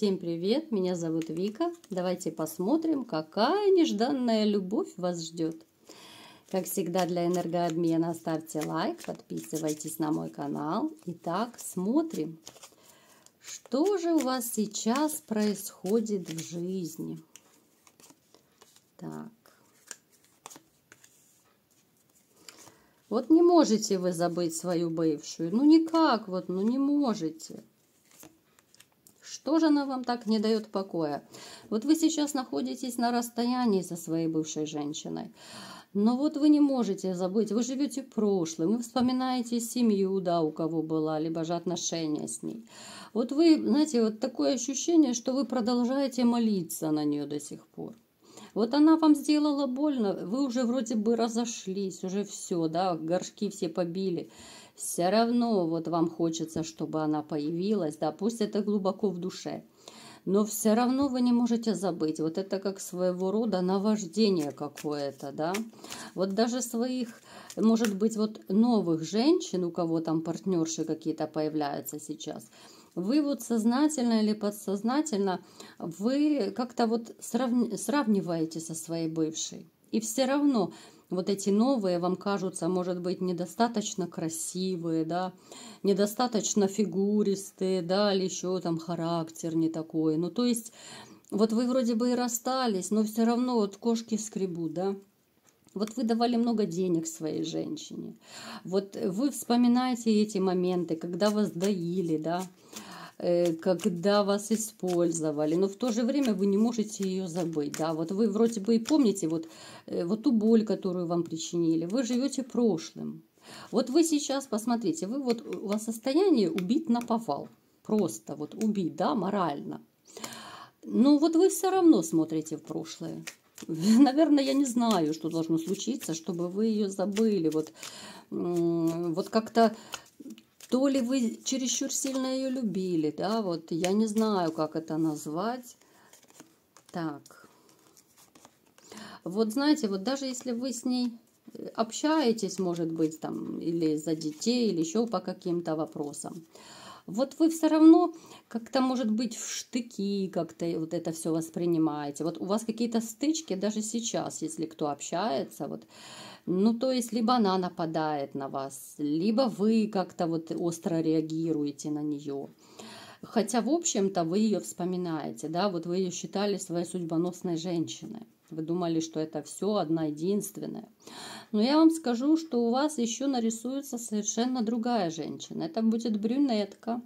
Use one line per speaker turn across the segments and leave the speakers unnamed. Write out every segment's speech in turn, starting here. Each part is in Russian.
Всем привет, меня зовут Вика. Давайте посмотрим, какая нежданная любовь вас ждет. Как всегда, для энергообмена ставьте лайк, подписывайтесь на мой канал. Итак, смотрим, что же у вас сейчас происходит в жизни. Так. Вот не можете вы забыть свою бывшую. Ну никак вот, ну не можете. Что же она вам так не дает покоя? Вот вы сейчас находитесь на расстоянии со своей бывшей женщиной. Но вот вы не можете забыть, вы живете прошлым, вы вспоминаете семью, да, у кого была, либо же отношения с ней. Вот вы, знаете, вот такое ощущение, что вы продолжаете молиться на нее до сих пор. Вот она вам сделала больно, вы уже вроде бы разошлись, уже все, да, горшки все побили. Все равно вот вам хочется, чтобы она появилась, да, пусть это глубоко в душе. Но все равно вы не можете забыть. Вот это как своего рода наваждение какое-то, да. Вот даже своих, может быть, вот новых женщин, у кого там партнерши какие-то появляются сейчас, вы вот сознательно или подсознательно, вы как-то вот сравниваете со своей бывшей. И все равно вот эти новые вам кажутся, может быть, недостаточно красивые, да, недостаточно фигуристые, да, или еще там характер не такой. Ну, то есть, вот вы вроде бы и расстались, но все равно вот кошки скребут, да. Вот вы давали много денег своей женщине. Вот вы вспоминаете эти моменты, когда вас доили, да, когда вас использовали, но в то же время вы не можете ее забыть, да, вот вы вроде бы и помните вот ту боль, которую вам причинили, вы живете прошлым. Вот вы сейчас, посмотрите, вы вот, у вас состояние убить наповал, просто вот убить, да, морально. Но вот вы все равно смотрите в прошлое. Наверное, я не знаю, что должно случиться, чтобы вы ее забыли, вот как-то... То ли вы чересчур сильно ее любили, да, вот я не знаю, как это назвать. Так. Вот знаете, вот даже если вы с ней общаетесь, может быть, там, или за детей, или еще по каким-то вопросам, вот вы все равно как-то, может быть, в штыки как-то вот это все воспринимаете. Вот у вас какие-то стычки даже сейчас, если кто общается, вот. Ну, то есть, либо она нападает на вас, либо вы как-то вот остро реагируете на нее. Хотя, в общем-то, вы ее вспоминаете, да, вот вы ее считали своей судьбоносной женщиной. Вы думали, что это все одна единственная. Но я вам скажу, что у вас еще нарисуется совершенно другая женщина. Это будет брюнетка.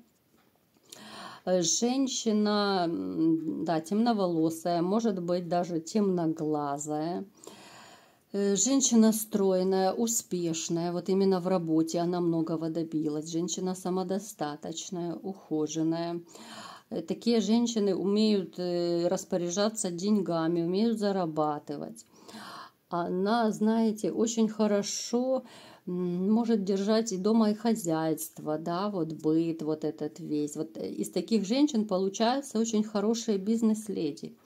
Женщина, да, темноволосая, может быть, даже темноглазая. Женщина стройная, успешная, вот именно в работе она многого добилась. Женщина самодостаточная, ухоженная. Такие женщины умеют распоряжаться деньгами, умеют зарабатывать. Она, знаете, очень хорошо может держать и дома, и хозяйство, да, вот быт, вот этот весь. Вот из таких женщин получаются очень хорошие бизнес-леди.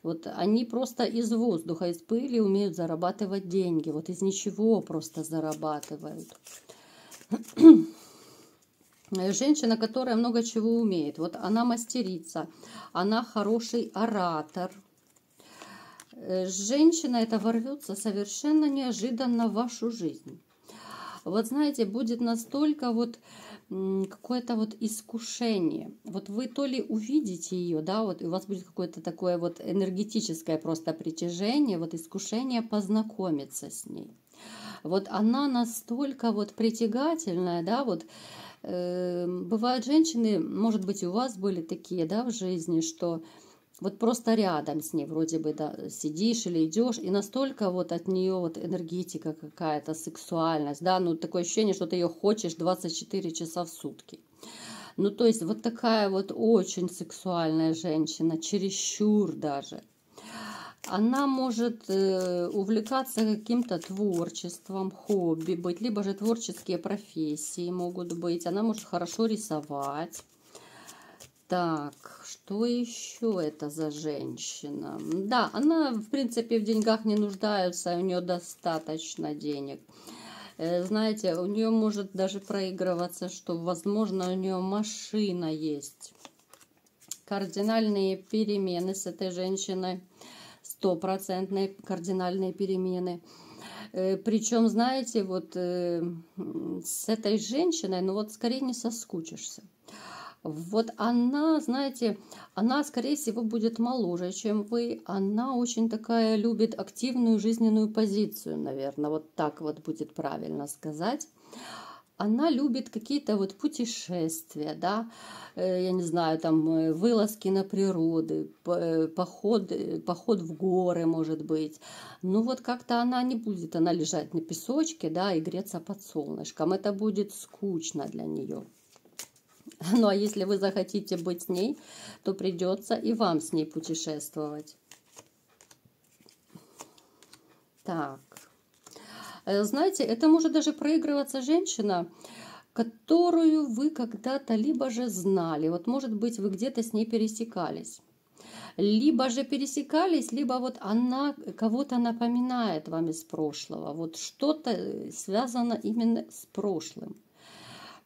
Вот они просто из воздуха, из пыли умеют зарабатывать деньги. Вот из ничего просто зарабатывают. Женщина, которая много чего умеет. Вот она мастерица, она хороший оратор. Женщина эта ворвется совершенно неожиданно в вашу жизнь. Вот знаете, будет настолько вот какое-то вот искушение. Вот вы то ли увидите ее, да, вот у вас будет какое-то такое вот энергетическое просто притяжение, вот искушение познакомиться с ней. Вот она настолько вот притягательная, да, вот бывают женщины, может быть, у вас были такие, да, в жизни, что вот просто рядом с ней вроде бы, да, сидишь или идешь, и настолько вот от нее вот энергетика какая-то, сексуальность, да, ну такое ощущение, что ты ее хочешь 24 часа в сутки. Ну то есть вот такая вот очень сексуальная женщина, чересчур даже. Она может увлекаться каким-то творчеством, хобби быть, либо же творческие профессии могут быть. Она может хорошо рисовать. Так, что еще это за женщина? Да, она, в принципе, в деньгах не нуждается, у нее достаточно денег. Знаете, у нее может даже проигрываться, что, возможно, у нее машина есть. кардинальные перемены с этой женщиной, стопроцентные кардинальные перемены. Причем, знаете, вот с этой женщиной, ну вот скорее не соскучишься. Вот она, знаете, она, скорее всего, будет моложе, чем вы. Она очень такая любит активную жизненную позицию, наверное. Вот так вот будет правильно сказать. Она любит какие-то вот путешествия, да, я не знаю, там вылазки на природу, поход в горы, может быть. Ну вот как-то она не будет, она лежать на песочке, да, и греться под солнышком. Это будет скучно для нее. Ну а если вы захотите быть с ней, то придется и вам с ней путешествовать. Так. Знаете, это может даже проигрываться женщина, которую вы когда-то либо же знали, вот может быть вы где-то с ней пересекались. Либо же пересекались, либо вот она кого-то напоминает вам из прошлого. Вот что-то связано именно с прошлым.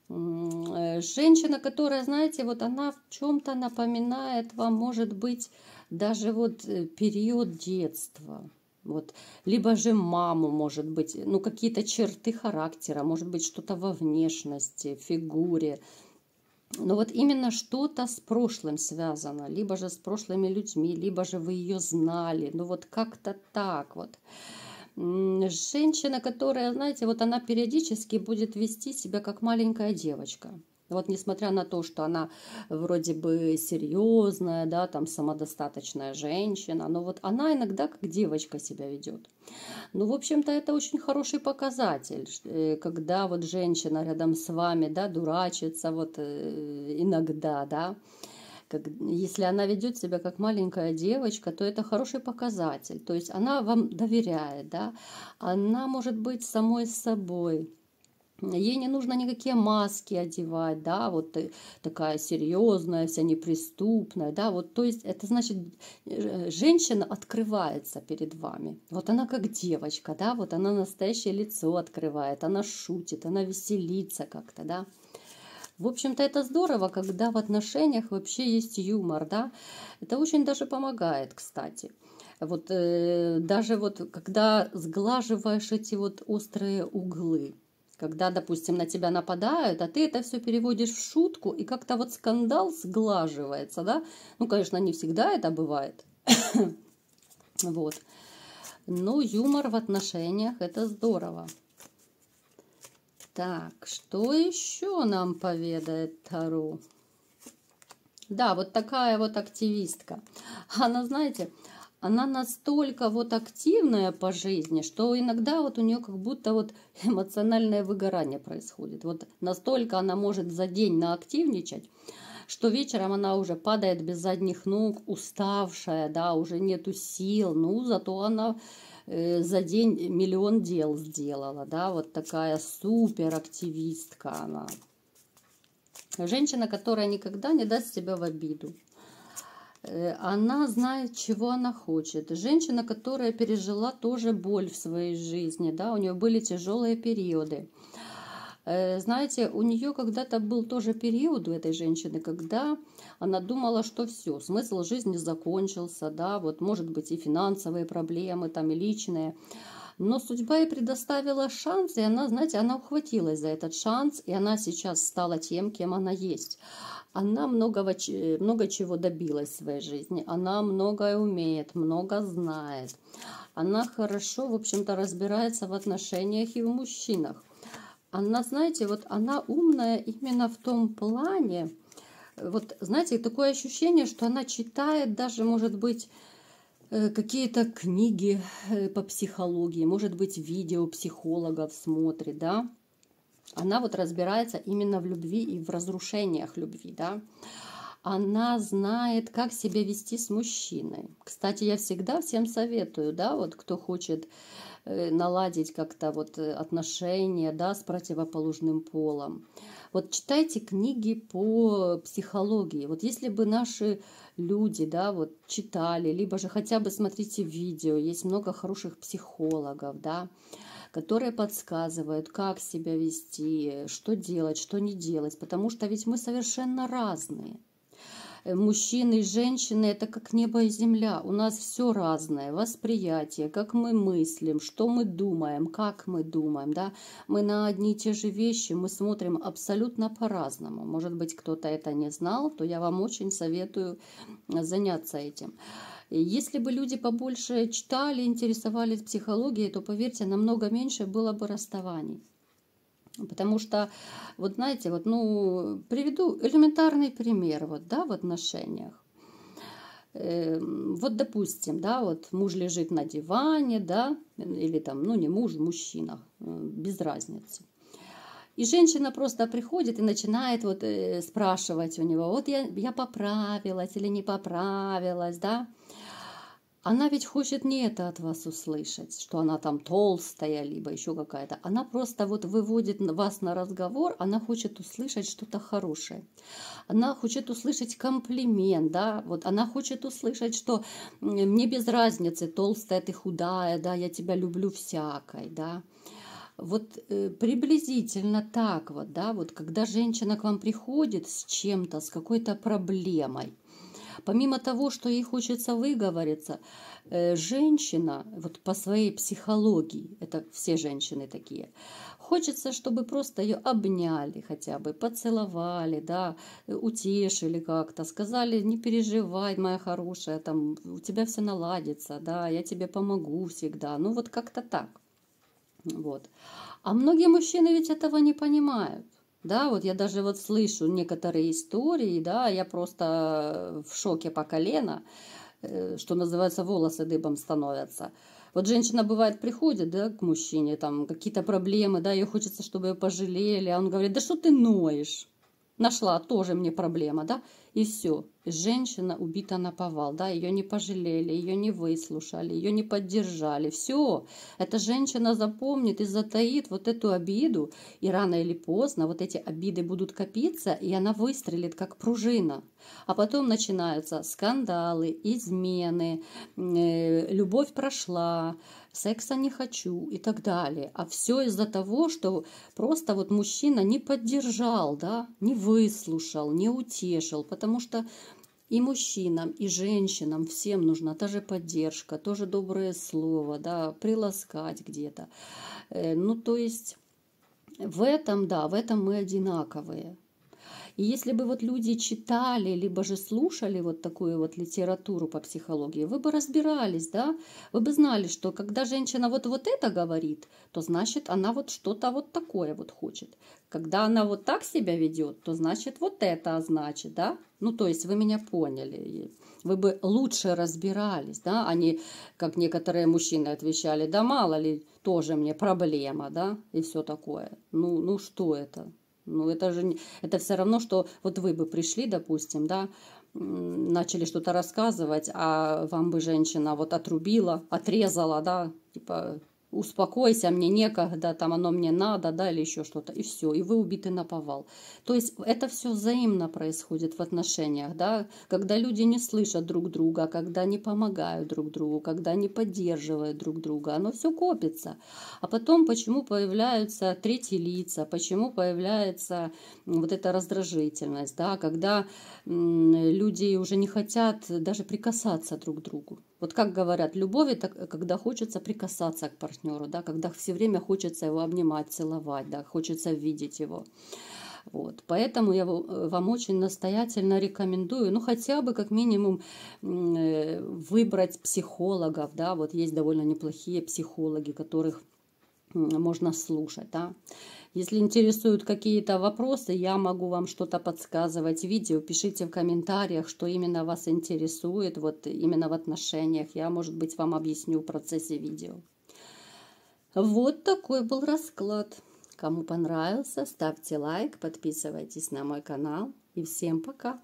Женщина, которая, знаете, вот она в чем-то напоминает вам, может быть, даже вот период детства. Вот. Либо же маму, может быть, ну какие-то черты характера, может быть, что-то во внешности, фигуре. Но вот именно что-то с прошлым связано, либо же с прошлыми людьми, либо же вы ее знали. Ну вот как-то так вот. Женщина, которая, знаете, вот она периодически будет вести себя как маленькая девочка. Вот несмотря на то, что она вроде бы серьезная, да, там самодостаточная женщина, но вот она иногда как девочка себя ведет. Ну, в общем-то, это очень хороший показатель, когда вот женщина рядом с вами, да, дурачится вот иногда, да. Если она ведет себя как маленькая девочка, то это хороший показатель. То есть она вам доверяет, да? Она может быть самой собой. Ей не нужно никакие маски одевать, да, вот такая серьезная, вся неприступная, да, вот, то есть это значит, женщина открывается перед вами. Вот она как девочка, да, вот она настоящее лицо открывает, она шутит, она веселится как-то, да. В общем-то, это здорово, когда в отношениях вообще есть юмор, да. Это очень даже помогает, кстати. Вот даже вот когда сглаживаешь эти вот острые углы, когда, допустим, на тебя нападают, а ты это все переводишь в шутку, и как-то вот скандал сглаживается, да. Ну, конечно, не всегда это бывает. Вот. Но юмор в отношениях – это здорово. Так, что еще нам поведает Таро? Да, вот такая вот активистка. Она, знаете, она настолько вот активная по жизни, что иногда вот у нее как будто вот эмоциональное выгорание происходит. Вот настолько она может за день наактивничать, что вечером она уже падает без задних ног, уставшая, да, уже нету сил, ну, зато она за день миллион дел сделала, да, вот такая суперактивистка она. Женщина, которая никогда не даст себя в обиду. Она знает, чего она хочет. Женщина, которая пережила тоже боль в своей жизни, да, у нее были тяжелые периоды. Знаете, у нее когда-то был тоже период у этой женщины, когда она думала, что все, смысл жизни закончился, да, вот может быть и финансовые проблемы, там и личные. Но судьба ей предоставила шанс, и она, знаете, она ухватилась за этот шанс, и она сейчас стала тем, кем она есть. Она много чего добилась в своей жизни, она многое умеет, много знает. Она хорошо, в общем-то, разбирается в отношениях и в мужчинах. Она, знаете, вот она умная именно в том плане, вот, знаете, такое ощущение, что она читает даже, может быть, какие-то книги по психологии, может быть, видео психологов смотрит, да. Она вот разбирается именно в любви и в разрушениях любви, да. Она знает, как себя вести с мужчиной. Кстати, я всегда всем советую, да, вот кто хочет наладить как-то вот отношения, да, с противоположным полом. Вот читайте книги по психологии. Вот если бы наши люди, да, вот читали, либо же хотя бы смотрите видео, есть много хороших психологов, да, которые подсказывают, как себя вести, что делать, что не делать, потому что ведь мы совершенно разные. Мужчины и женщины – это как небо и земля. У нас все разное. Восприятие, как мы мыслим, что мы думаем, как мы думаем. Да? Мы на одни и те же вещи мы смотрим абсолютно по-разному. Может быть, кто-то это не знал, то я вам очень советую заняться этим. Если бы люди побольше читали, интересовались психологией, то, поверьте, намного меньше было бы расставаний. Потому что, вот знаете, вот, ну, приведу элементарный пример вот, да, в отношениях. Вот, допустим, да, вот муж лежит на диване, да, или там, ну, не муж, мужчина, без разницы. И женщина просто приходит и начинает вот спрашивать у него, вот я поправилась или не поправилась, да. Она ведь хочет не это от вас услышать, что она там толстая, либо еще какая-то. Она просто вот выводит вас на разговор, она хочет услышать что-то хорошее. Она хочет услышать комплимент, да, вот она хочет услышать, что мне без разницы, толстая ты, худая, да, я тебя люблю всякой, да. Вот приблизительно так вот, да, вот когда женщина к вам приходит с чем-то, с какой-то проблемой, помимо того, что ей хочется выговориться, женщина вот по своей психологии, это все женщины такие, хочется, чтобы просто ее обняли хотя бы, поцеловали, да, утешили как-то, сказали, не переживай, моя хорошая, там, у тебя все наладится, да, я тебе помогу всегда, ну вот как-то так. Вот. А многие мужчины ведь этого не понимают. Да, вот я даже вот слышу некоторые истории, да, я просто в шоке по колено, что называется, волосы дыбом становятся. Вот женщина, бывает, приходит, да, к мужчине, там какие-то проблемы, да, ее хочется, чтобы ее пожалели, а он говорит, да что ты ноешь? Нашла тоже мне проблема, да, и все. Женщина убита наповал, да, ее не пожалели, ее не выслушали, ее не поддержали. Все, эта женщина запомнит и затаит вот эту обиду, и рано или поздно вот эти обиды будут копиться, и она выстрелит как пружина. А потом начинаются скандалы, измены, любовь прошла, секса не хочу и так далее. А все из-за того, что просто вот мужчина не поддержал, да, не выслушал, не утешил, потому что и мужчинам, и женщинам всем нужна та же поддержка, тоже доброе слово, да, приласкать где-то. Ну, то есть в этом, да, в этом мы одинаковые. И если бы вот люди читали, либо же слушали вот такую вот литературу по психологии, вы бы разбирались, да? Вы бы знали, что когда женщина вот это говорит, то значит она вот что-то вот такое вот хочет. Когда она вот так себя ведет, то значит вот это значит, да? Ну, то есть вы меня поняли. Вы бы лучше разбирались, да, а не, как некоторые мужчины отвечали, да мало ли, тоже мне проблема, да, и все такое. Ну что это? Ну, это же это все равно, что вот вы бы пришли, допустим, да, начали что-то рассказывать, а вам бы женщина вот отрубила, отрезала, да, типа успокойся, мне некогда, там оно мне надо, да, или еще что-то, и все, и вы убиты наповал. То есть это все взаимно происходит в отношениях, да, когда люди не слышат друг друга, когда не помогают друг другу, когда не поддерживают друг друга, оно все копится. А потом почему появляются третьи лица, почему появляется вот эта раздражительность, да, когда люди уже не хотят даже прикасаться друг к другу. Вот как говорят, любовь это когда хочется прикасаться к партнеру, да, когда все время хочется его обнимать, целовать, да, хочется видеть его. Вот. Поэтому я вам очень настоятельно рекомендую, ну хотя бы как минимум выбрать психологов, да, вот есть довольно неплохие психологи, которых можно слушать, да. Если интересуют какие-то вопросы, я могу вам что-то подсказывать в видео. Пишите в комментариях, что именно вас интересует, вот именно в отношениях. Я, может быть, вам объясню в процессе видео. Вот такой был расклад. Кому понравился, ставьте лайк, подписывайтесь на мой канал. И всем пока!